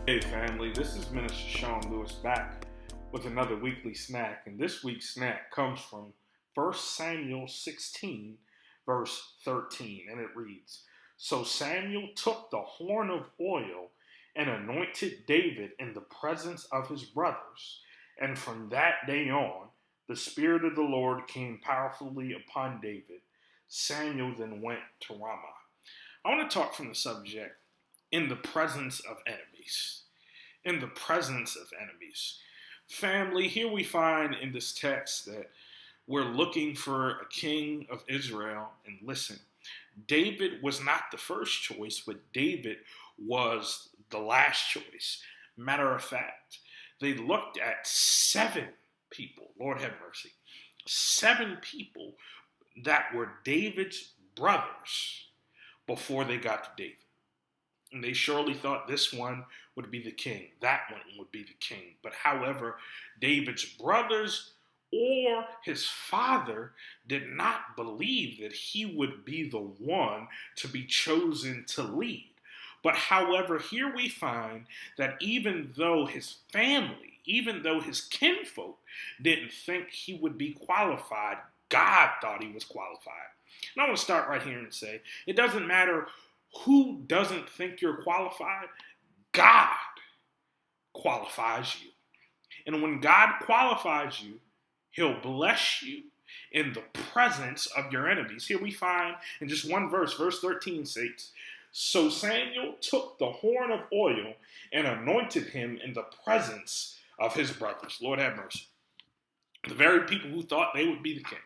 Hey family, this is Minister Sean Lewis back with another weekly snack, and this week's snack comes from 1 Samuel 16, verse 13, and it reads, So Samuel took the horn of oil and anointed David in the presence of his brothers, and from that day on, the Spirit of the Lord came powerfully upon David. Samuel then went to Ramah. I want to talk from the subject, in the presence of enemies. In the presence of enemies. Family, here we find in this text that we're looking for a king of Israel. And listen, David was not the first choice, but David was the last choice. Matter of fact, they looked at 7 people, Lord have mercy, 7 people that were David's brothers before they got to David. And they surely thought this one would be the king, that one would be the king. But however, David's brothers or his father did not believe that he would be the one to be chosen to lead. But however, here we find that even though his family, even though his kinfolk didn't think he would be qualified, God thought he was qualified. And I want to start right here and say, it doesn't matter who doesn't think you're qualified. God qualifies you. And when God qualifies you, he'll bless you in the presence of your enemies. Here we find in just one verse, verse 13 states, So Samuel took the horn of oil and anointed him in the presence of his brothers. Lord have mercy. The very people who thought they would be the king,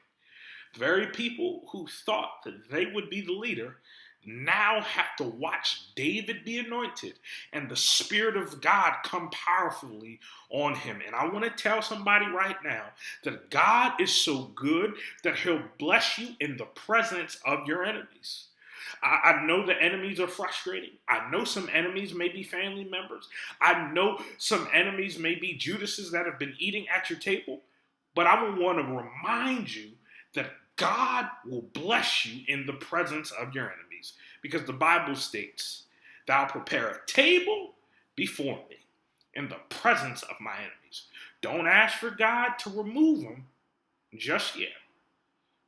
the very people who thought that they would be the leader, now have to watch David be anointed and the Spirit of God come powerfully on him. And I want to tell somebody right now that God is so good that he'll bless you in the presence of your enemies. I know the enemies are frustrating. I know some enemies may be family members. I know some enemies may be Judases that have been eating at your table. But I want to remind you that God will bless you in the presence of your enemies. Because the Bible states, Thou prepare a table before me in the presence of my enemies. Don't ask for God to remove them just yet,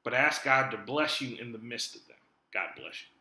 but ask God to bless you in the midst of them. God bless you.